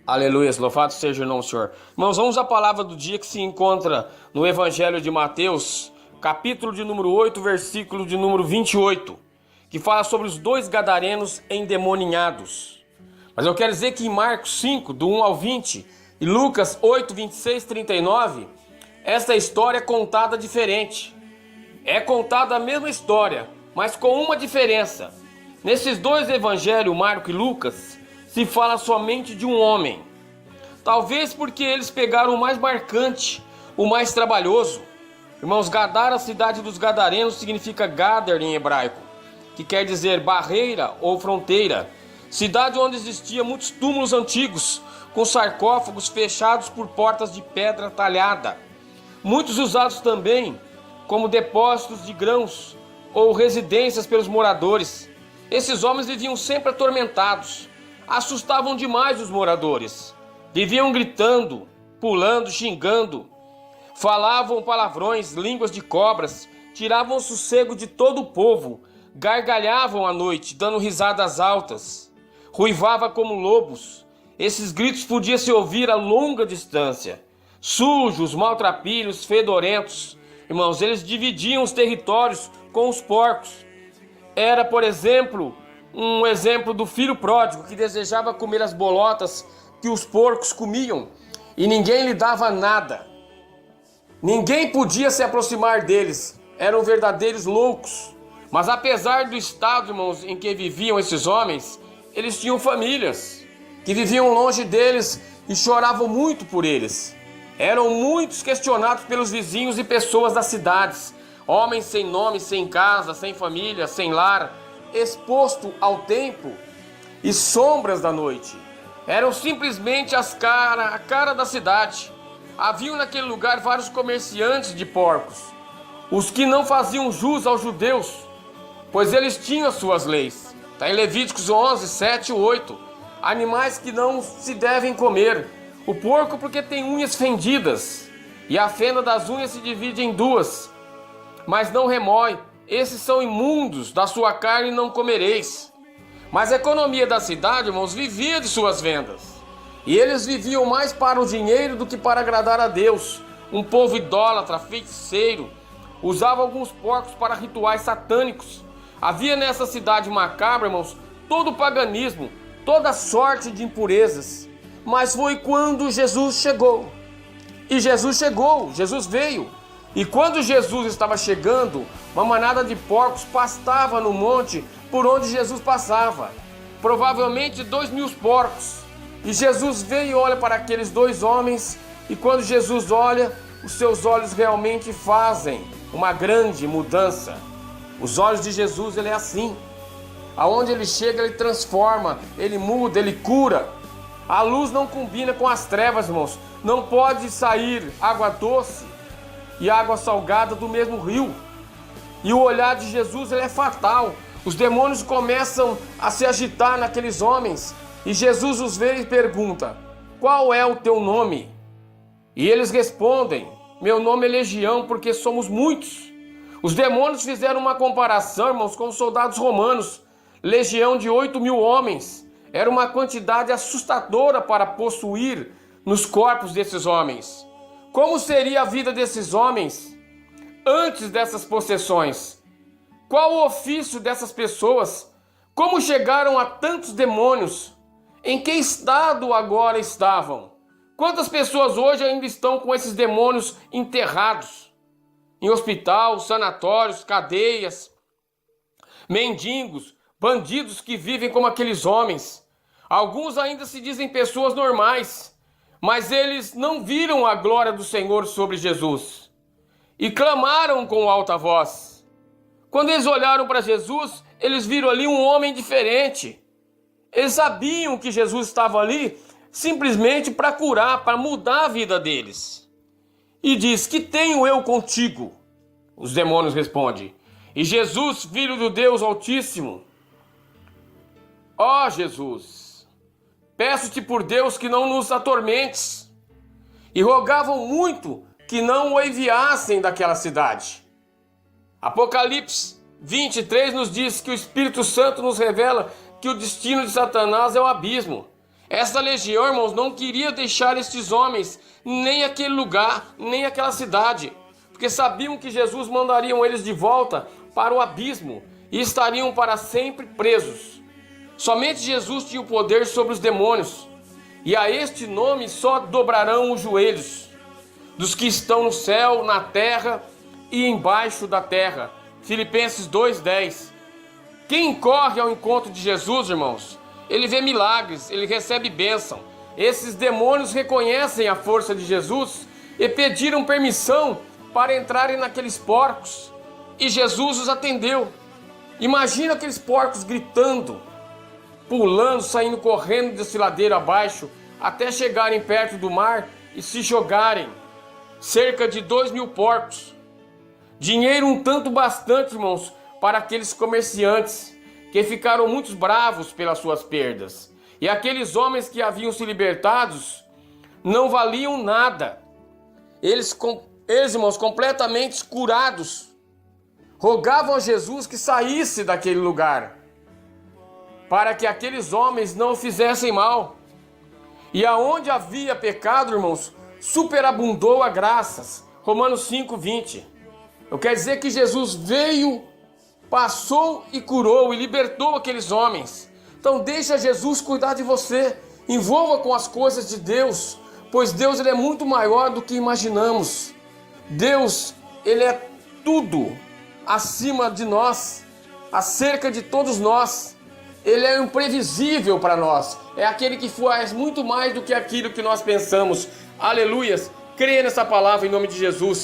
Aleluia, louvado seja o nome do Senhor. Irmãos, vamos à palavra do dia que se encontra no Evangelho de Mateus, capítulo de número 8, versículo de número 28, que fala sobre os dois gadarenos endemoninhados. Mas eu quero dizer que em Marcos 5, do 1 ao 20, e Lucas 8, 26, 39, esta história é contada diferente. É contada a mesma história, mas com uma diferença. Nesses dois evangelhos, Marcos e Lucas, se fala somente de um homem. Talvez porque eles pegaram o mais marcante, o mais trabalhoso. Irmãos, Gadara, a cidade dos gadarenos, significa Gadar em hebraico, que quer dizer barreira ou fronteira. Cidade onde existiam muitos túmulos antigos, com sarcófagos fechados por portas de pedra talhada. Muitos usados também como depósitos de grãos ou residências pelos moradores. Esses homens viviam sempre atormentados. Assustavam demais os moradores. Viviam gritando, pulando, xingando. Falavam palavrões, línguas de cobras. Tiravam o sossego de todo o povo. Gargalhavam à noite, dando risadas altas. Ruivava como lobos. Esses gritos podiam se ouvir a longa distância. Sujos, maltrapilhos, fedorentos. Irmãos, eles dividiam os territórios com os porcos. Era, por exemplo, um exemplo do filho pródigo que desejava comer as bolotas que os porcos comiam e ninguém lhe dava nada. Ninguém podia se aproximar deles, eram verdadeiros loucos. Mas apesar do estado, irmãos, em que viviam esses homens, eles tinham famílias que viviam longe deles e choravam muito por eles. Eram muitos questionados pelos vizinhos e pessoas das cidades, homens sem nome, sem casa, sem família, sem lar, exposto ao tempo e sombras da noite. Eram simplesmente a cara da cidade. Haviam naquele lugar vários comerciantes de porcos, os que não faziam jus aos judeus, pois eles tinham as suas leis. Está em Levíticos 11, 7 e 8. Animais que não se devem comer. O porco porque tem unhas fendidas, e a fenda das unhas se divide em duas, mas não remói. Esses são imundos, da sua carne não comereis. Mas a economia da cidade, irmãos, vivia de suas vendas. E eles viviam mais para o dinheiro do que para agradar a Deus. Um povo idólatra, feiticeiro, usava alguns porcos para rituais satânicos. Havia nessa cidade macabra, irmãos, todo o paganismo, toda sorte de impurezas. Mas foi quando Jesus chegou. E Jesus veio. E quando Jesus estava chegando, uma manada de porcos pastava no monte por onde Jesus passava. Provavelmente 2.000 porcos. E Jesus veio e olha para aqueles dois homens. E quando Jesus olha, os seus olhos realmente fazem uma grande mudança. Os olhos de Jesus, ele é assim. Aonde ele chega, ele transforma, ele muda, ele cura. A luz não combina com as trevas, irmãos. Não pode sair água doce e água salgada do mesmo rio. E o olhar de Jesus, ele é fatal. Os demônios começam a se agitar naqueles homens. E Jesus os vê e pergunta: qual é o teu nome? E eles respondem: meu nome é Legião, porque somos muitos. Os demônios fizeram uma comparação, irmãos, com os soldados romanos. Legião de 8.000 homens. Era uma quantidade assustadora para possuir nos corpos desses homens. Como seria a vida desses homens antes dessas possessões? Qual o ofício dessas pessoas? Como chegaram a tantos demônios? Em que estado agora estavam? Quantas pessoas hoje ainda estão com esses demônios enterrados? Em hospital, sanatórios, cadeias, mendigos, bandidos que vivem como aqueles homens. Alguns ainda se dizem pessoas normais, mas eles não viram a glória do Senhor sobre Jesus e clamaram com alta voz. Quando eles olharam para Jesus, eles viram ali um homem diferente. Eles sabiam que Jesus estava ali simplesmente para curar, para mudar a vida deles. E diz: que tenho eu contigo? Os demônios respondem: e Jesus, filho do Deus Altíssimo, ó Jesus, peço-te por Deus que não nos atormentes. E rogavam muito que não o enviassem daquela cidade. Apocalipse 23 nos diz que o Espírito Santo nos revela que o destino de Satanás é o abismo. Essa legião, irmãos, não queria deixar estes homens, nem aquele lugar, nem aquela cidade, porque sabiam que Jesus mandaria eles de volta para o abismo e estariam para sempre presos. Somente Jesus tinha o poder sobre os demônios, e a este nome só dobrarão os joelhos dos que estão no céu, na terra e embaixo da terra. Filipenses 2:10. Quem corre ao encontro de Jesus, irmãos, ele vê milagres, ele recebe bênção. Esses demônios reconhecem a força de Jesus e pediram permissão para entrarem naqueles porcos, e Jesus os atendeu. Imagina aqueles porcos gritando, pulando, saindo correndo de desfiladeiro abaixo, até chegarem perto do mar e se jogarem. Cerca de 2.000 porcos. Dinheiro um tanto bastante, irmãos, para aqueles comerciantes que ficaram muito bravos pelas suas perdas. E aqueles homens que haviam se libertados não valiam nada. Eles, irmãos, completamente curados, rogavam a Jesus que saísse daquele lugar, para que aqueles homens não fizessem mal. E aonde havia pecado, irmãos, superabundou a graças. Romanos 5:20. Eu quero dizer que Jesus veio, passou e curou e libertou aqueles homens. Então deixa Jesus cuidar de você. Envolva com as coisas de Deus, pois Deus ele é muito maior do que imaginamos. Deus, ele é tudo acima de nós, acerca de todos nós. Ele é imprevisível para nós. É aquele que faz muito mais do que aquilo que nós pensamos. Aleluias. Creia nessa palavra em nome de Jesus.